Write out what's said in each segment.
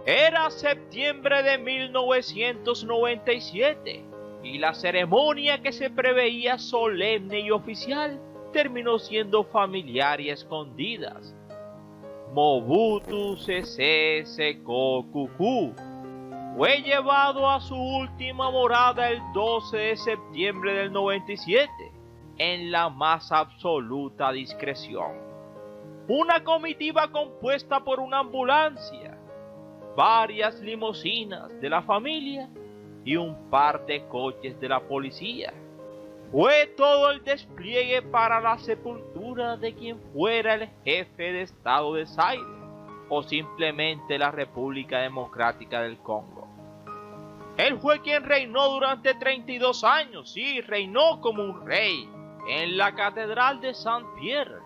Era septiembre de 1997 y la ceremonia que se preveía solemne y oficial terminó siendo familiar y a escondidas. Mobutu Sese Seko Kuku fue llevado a su última morada el 12 de septiembre del 97 en la más absoluta discreción. Una comitiva compuesta por una ambulancia, varias limusinas de la familia y un par de coches de la policía. Fue todo el despliegue para la sepultura de quien fuera el jefe de Estado de Zaire o simplemente la República Democrática del Congo. Él fue quien reinó durante 32 años, sí, reinó como un rey, en la Catedral de Saint-Pierre,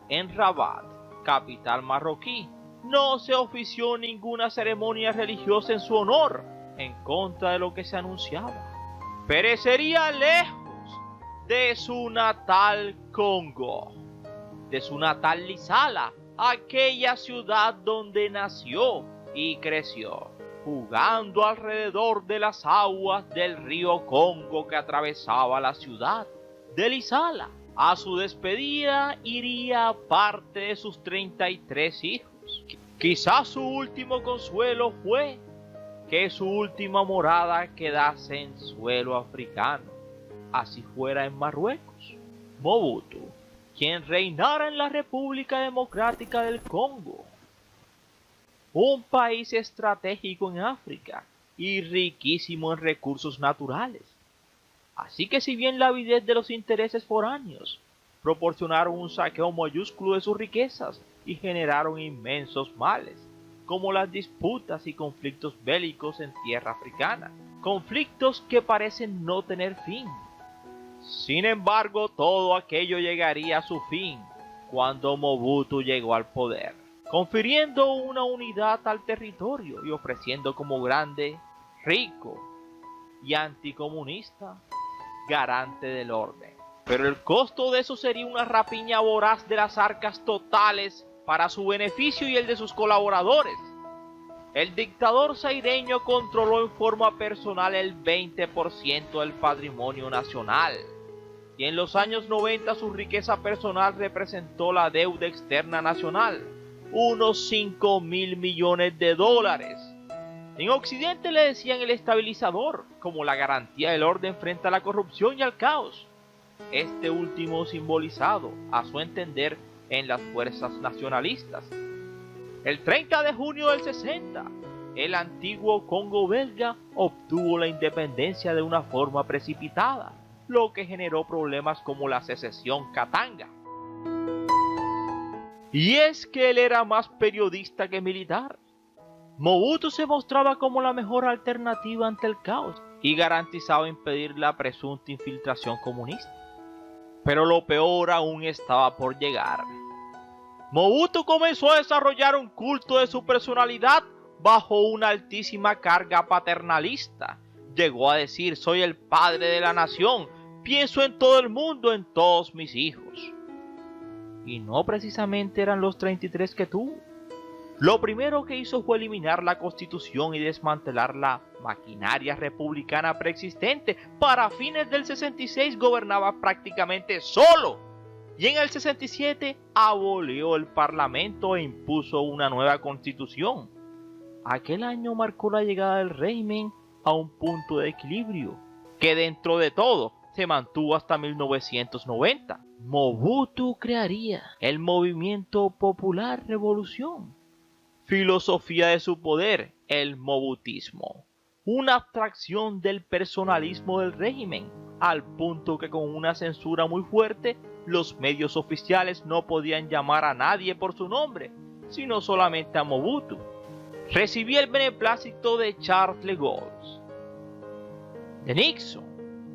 en Rabat, capital marroquí. No se ofició ninguna ceremonia religiosa en su honor, en contra de lo que se anunciaba. Perecería lejos de su natal Congo, de su natal Lisala, aquella ciudad donde nació y creció, jugando alrededor de las aguas del río Congo que atravesaba la ciudad de Lisala. A su despedida iría parte de sus 33 hijos. Quizás su último consuelo fue que su última morada quedase en suelo africano, así fuera en Marruecos. Mobutu, quien reinara en la República Democrática del Congo, un país estratégico en África y riquísimo en recursos naturales. Así que si bien la avidez de los intereses foráneos proporcionaron un saqueo mayúsculo de sus riquezas y generaron inmensos males, como las disputas y conflictos bélicos en tierra africana, conflictos que parecen no tener fin. Sin embargo, todo aquello llegaría a su fin cuando Mobutu llegó al poder, confiriendo una unidad al territorio y ofreciendo como grande, rico y anticomunista garante del orden. Pero el costo de eso sería una rapiña voraz de las arcas totales para su beneficio y el de sus colaboradores. El dictador zaireño controló en forma personal el 20% del patrimonio nacional, y en los años 90 su riqueza personal representó la deuda externa nacional, unos 5.000 millones de dólares. En Occidente le decían el estabilizador, como la garantía del orden frente a la corrupción y al caos. Este último simbolizado, a su entender, en las fuerzas nacionalistas. El 30 de junio del 60, el antiguo Congo belga obtuvo la independencia de una forma precipitada, lo que generó problemas como la secesión Katanga. Y es que él era más periodista que militar. Mobutu se mostraba como la mejor alternativa ante el caos y garantizaba impedir la presunta infiltración comunista. Pero lo peor aún estaba por llegar. Mobutu comenzó a desarrollar un culto de su personalidad bajo una altísima carga paternalista. Llegó a decir: soy el padre de la nación, pienso en todo el mundo, en todos mis hijos. Y no precisamente eran los 33 que tuvo. Lo primero que hizo fue eliminar la Constitución y desmantelar la maquinaria republicana preexistente. Para fines del 66 gobernaba prácticamente solo. Y en el 67 abolió el Parlamento e impuso una nueva Constitución. Aquel año marcó la llegada del régimen a un punto de equilibrio, que dentro de todo se mantuvo hasta 1990. Mobutu crearía el Movimiento Popular Revolución. Filosofía de su poder, el mobutismo, una abstracción del personalismo del régimen, al punto que con una censura muy fuerte, los medios oficiales no podían llamar a nadie por su nombre, sino solamente a Mobutu. Recibía el beneplácito de Charles de Gaulle, de Nixon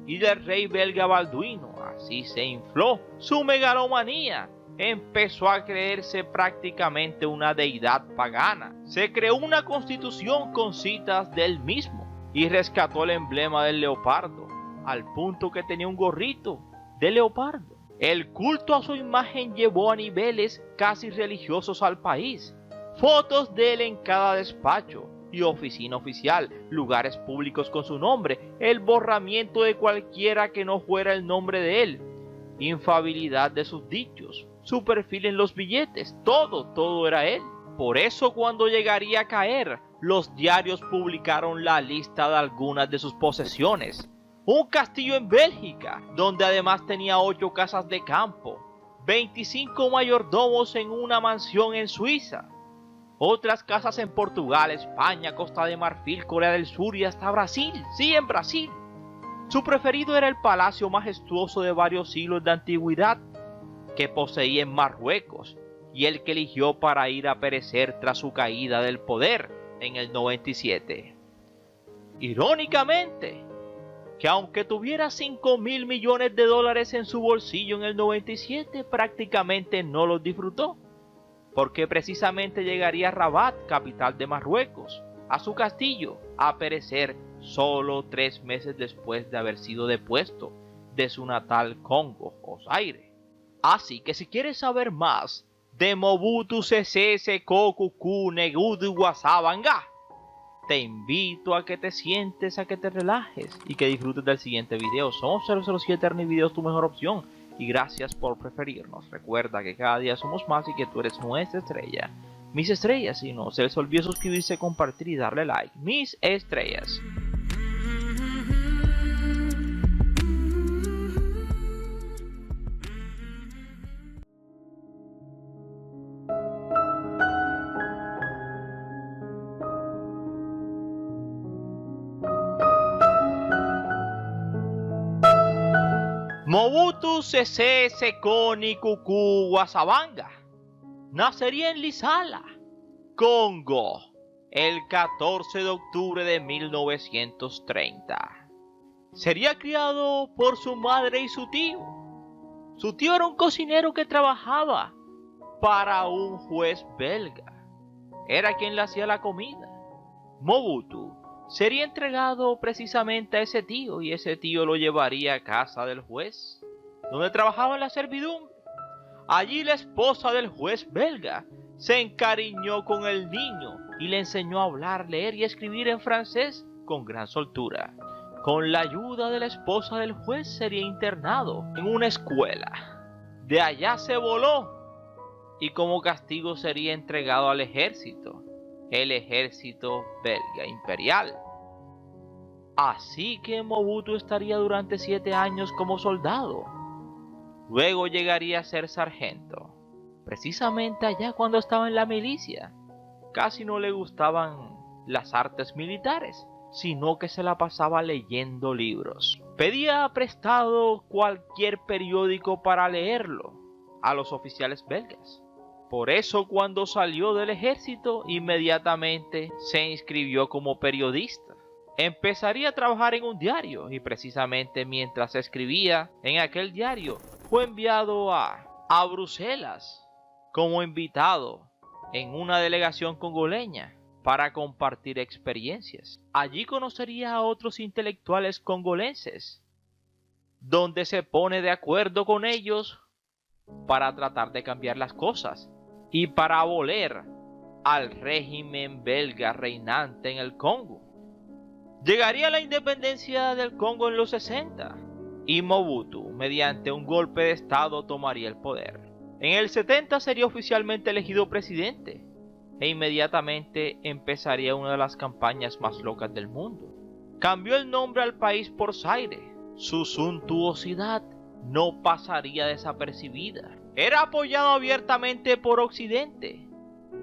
y del rey belga Balduino. Así se infló su megalomanía. Empezó a creerse prácticamente una deidad pagana. Se creó una constitución con citas del mismo y rescató el emblema del leopardo. al punto que tenía un gorrito de leopardo. El culto a su imagen llevó a niveles casi religiosos al país. Fotos de él en cada despacho y oficina oficial, lugares públicos con su nombre, el borramiento de cualquiera que no fuera el nombre de él, infalibilidad de sus dichos, su perfil en los billetes, todo era él. Por eso cuando llegaría a caer, los diarios publicaron la lista de algunas de sus posesiones. Un castillo en Bélgica, donde además tenía 8 casas de campo, 25 mayordomos en una mansión en Suiza, otras casas en Portugal, España, Costa de Marfil, Corea del Sur y hasta Brasil. Sí, en Brasil. Su preferido era el palacio majestuoso de varios siglos de antigüedad que poseía en Marruecos y el que eligió para ir a perecer tras su caída del poder en el 97. Irónicamente, que aunque tuviera 5.000 millones de dólares en su bolsillo en el 97, prácticamente no los disfrutó, porque precisamente llegaría a Rabat, capital de Marruecos, a su castillo, a perecer solo 3 meses después de haber sido depuesto de su natal Congo o Zaire. Así que si quieres saber más de Mobutu Sese Seko Kuku Negudu Wasabanga, te invito a que te sientes, a que te relajes y que disfrutes del siguiente video. Somos 007 Ernie Videos, tu mejor opción. Y gracias por preferirnos. Recuerda que cada día somos más y que tú eres nuestra estrella. Mis estrellas, y no se les olvide suscribirse, compartir y darle like. Mis estrellas. Mobutu Sese Seko Kuku Wasabanga nacería en Lisala, Congo, el 14 de octubre de 1930. Sería criado por su madre y su tío. Su tío era un cocinero que trabajaba para un juez belga. Era quien le hacía la comida. Mobutu sería entregado precisamente a ese tío y ese tío lo llevaría a casa del juez, donde trabajaba en la servidumbre. Allí la esposa del juez belga se encariñó con el niño y le enseñó a hablar, leer y escribir en francés con gran soltura. Con la ayuda de la esposa del juez sería internado en una escuela. De allá se voló y como castigo sería entregado al ejército. El ejército belga imperial. Así que Mobutu estaría durante 7 años como soldado. Luego llegaría a ser sargento. Precisamente allá cuando estaba en la milicia. Casi no le gustaban las artes militares, sino que se la pasaba leyendo libros. Pedía prestado cualquier periódico para leerlo a los oficiales belgas. Por eso cuando salió del ejército inmediatamente se inscribió como periodista. Empezaría a trabajar en un diario y precisamente mientras escribía en aquel diario fue enviado a Bruselas como invitado en una delegación congoleña para compartir experiencias. Allí conocería a otros intelectuales congolenses, donde se pone de acuerdo con ellos para tratar de cambiar las cosas y para abolir al régimen belga reinante en el Congo. Llegaría la independencia del Congo en los 60 y Mobutu, mediante un golpe de estado, tomaría el poder. En el 70 sería oficialmente elegido presidente e inmediatamente empezaría una de las campañas más locas del mundo. Cambió el nombre al país por Zaire. Su suntuosidad no pasaría desapercibida. Era apoyado abiertamente por Occidente,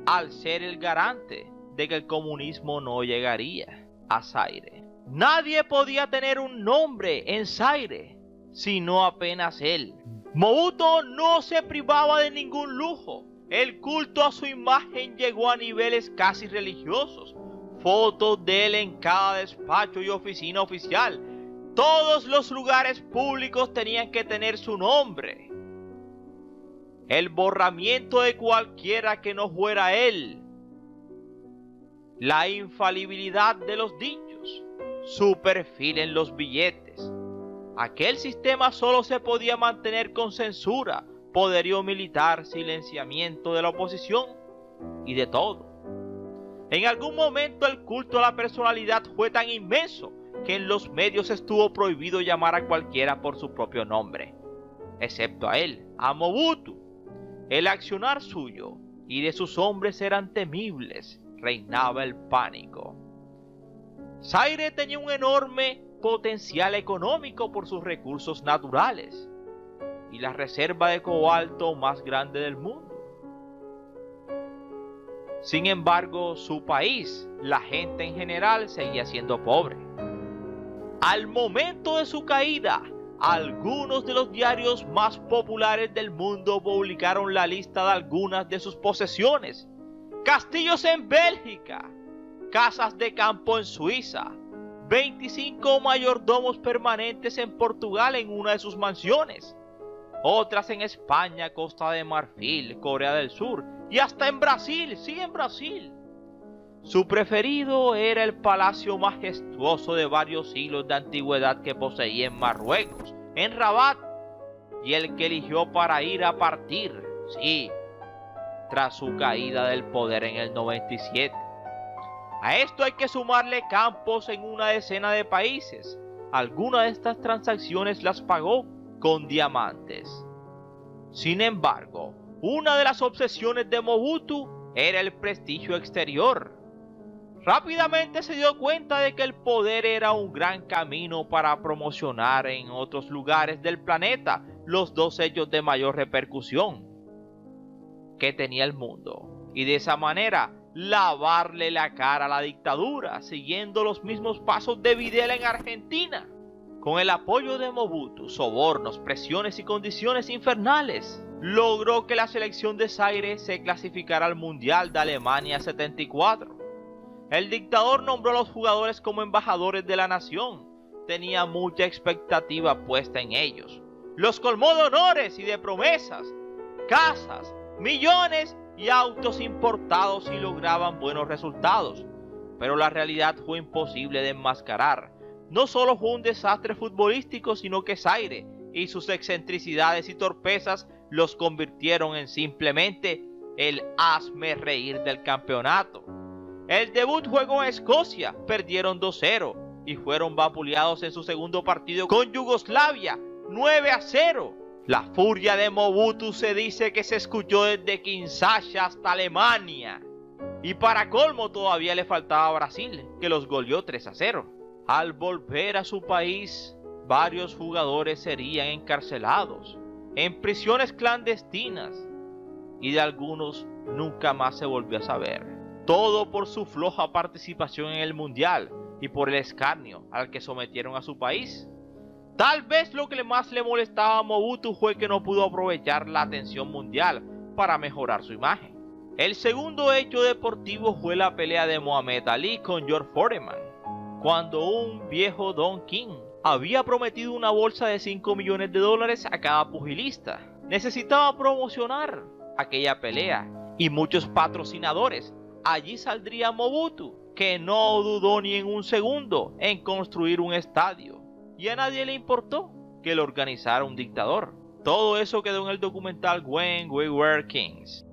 al ser el garante de que el comunismo no llegaría a Zaire. Nadie podía tener un nombre en Zaire, sino apenas él. Mobutu no se privaba de ningún lujo. El culto a su imagen llegó a niveles casi religiosos. Fotos de él en cada despacho y oficina oficial. Todos los lugares públicos tenían que tener su nombre. El borramiento de cualquiera que no fuera él. La infalibilidad de los dichos. Su perfil en los billetes. Aquel sistema solo se podía mantener con censura, poderío militar, silenciamiento de la oposición y de todo. En algún momento el culto a la personalidad fue tan inmenso que en los medios estuvo prohibido llamar a cualquiera por su propio nombre, excepto a él, a Mobutu. El accionar suyo y de sus hombres eran temibles, reinaba el pánico. Zaire tenía un enorme potencial económico por sus recursos naturales y la reserva de cobalto más grande del mundo. Sin embargo, su país, la gente en general, seguía siendo pobre. Al momento de su caída, algunos de los diarios más populares del mundo publicaron la lista de algunas de sus posesiones: castillos en Bélgica, casas de campo en Suiza, 25 mayordomos permanentes en Portugal en una de sus mansiones, otras en España, Costa de Marfil, Corea del Sur y hasta en Brasil, sí, en Brasil. Su preferido era el palacio majestuoso de varios siglos de antigüedad que poseía en Marruecos, en Rabat, y el que eligió para ir a partir, sí, tras su caída del poder en el 97. A esto hay que sumarle campos en una decena de países. Algunas de estas transacciones las pagó con diamantes. Sin embargo, una de las obsesiones de Mobutu era el prestigio exterior. Rápidamente se dio cuenta de que el poder era un gran camino para promocionar en otros lugares del planeta los dos hechos de mayor repercusión que tenía el mundo, y de esa manera lavarle la cara a la dictadura, siguiendo los mismos pasos de Videla en Argentina. Con el apoyo de Mobutu, sobornos, presiones y condiciones infernales, logró que la selección de Zaire se clasificara al Mundial de Alemania 74. El dictador nombró a los jugadores como embajadores de la nación. Tenía mucha expectativa puesta en ellos. Los colmó de honores y de promesas, casas, millones y autos importados si lograban buenos resultados. Pero la realidad fue imposible de enmascarar. No solo fue un desastre futbolístico, sino que Zaire y sus excentricidades y torpezas los convirtieron en simplemente el hazme reír del campeonato. El debut fue con Escocia, perdieron 2-0 y fueron vapuleados en su segundo partido con Yugoslavia, 9-0. La furia de Mobutu se dice que se escuchó desde Kinshasa hasta Alemania. Y para colmo todavía le faltaba a Brasil, que los goleó 3-0. Al volver a su país, varios jugadores serían encarcelados en prisiones clandestinas y de algunos nunca más se volvió a saber. Todo por su floja participación en el Mundial y por el escarnio al que sometieron a su país. Tal vez lo que más le molestaba a Mobutu fue que no pudo aprovechar la atención mundial para mejorar su imagen. El segundo hecho deportivo fue la pelea de Muhammad Ali con George Foreman, cuando un viejo Don King había prometido una bolsa de $5 millones a cada pugilista. Necesitaba promocionar aquella pelea y muchos patrocinadores. Allí saldría Mobutu, que no dudó ni en un segundo en construir un estadio. Y a nadie le importó que lo organizara un dictador. Todo eso quedó en el documental When We Were Kings.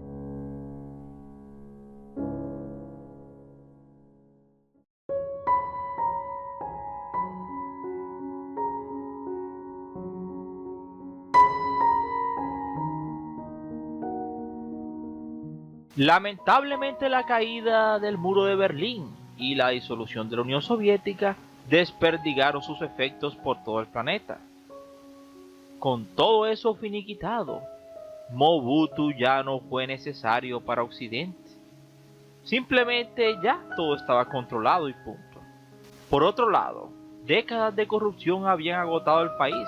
Lamentablemente, la caída del muro de Berlín y la disolución de la Unión Soviética desperdigaron sus efectos por todo el planeta. Con todo eso finiquitado, Mobutu ya no fue necesario para Occidente. Simplemente ya todo estaba controlado y punto. Por otro lado, décadas de corrupción habían agotado el país.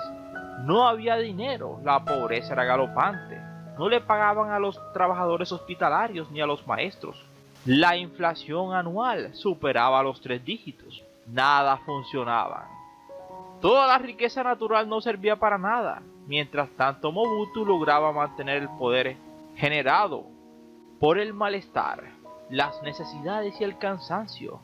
No había dinero, la pobreza era galopante. No le pagaban a los trabajadores hospitalarios ni a los maestros. La inflación anual superaba los 3 dígitos. Nada funcionaba. Toda la riqueza natural no servía para nada. Mientras tanto, Mobutu lograba mantener el poder generado por el malestar, las necesidades y el cansancio.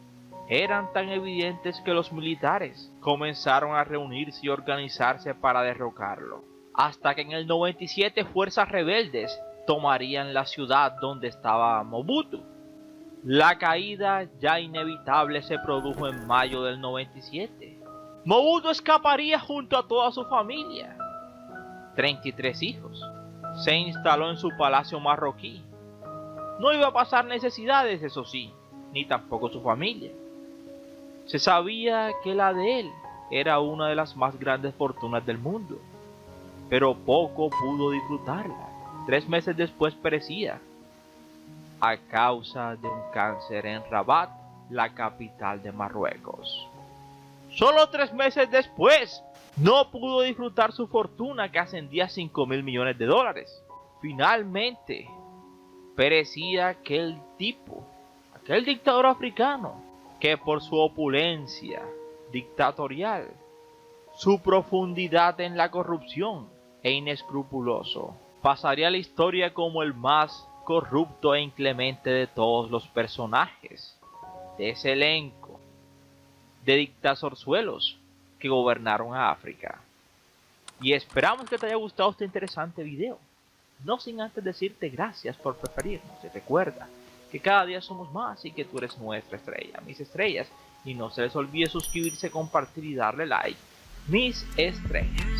eran tan evidentes que los militares comenzaron a reunirse y organizarse para derrocarlo, hasta que en el 97 fuerzas rebeldes tomarían la ciudad donde estaba Mobutu. La caída ya inevitable se produjo en mayo del 97. Mobutu escaparía junto a toda su familia, 33 hijos. Se instaló en su palacio marroquí. No iba a pasar necesidades, eso sí, ni tampoco su familia. Se sabía que la de él era una de las más grandes fortunas del mundo, pero poco pudo disfrutarla. 3 meses después perecía, a causa de un cáncer en Rabat, la capital de Marruecos. Solo 3 meses después, no pudo disfrutar su fortuna que ascendía a $5.000 millones. Finalmente, perecía aquel tipo, aquel dictador africano, que por su opulencia dictatorial, su profundidad en la corrupción e inescrupuloso, pasaría a la historia como el más corrupto e inclemente de todos los personajes de ese elenco de dictadorzuelos que gobernaron a África. Y esperamos que te haya gustado este interesante video. No sin antes decirte gracias por preferirnos. Y recuerda que cada día somos más y que tú eres nuestra estrella, mis estrellas. Y no se les olvide suscribirse, compartir y darle like, mis estrellas.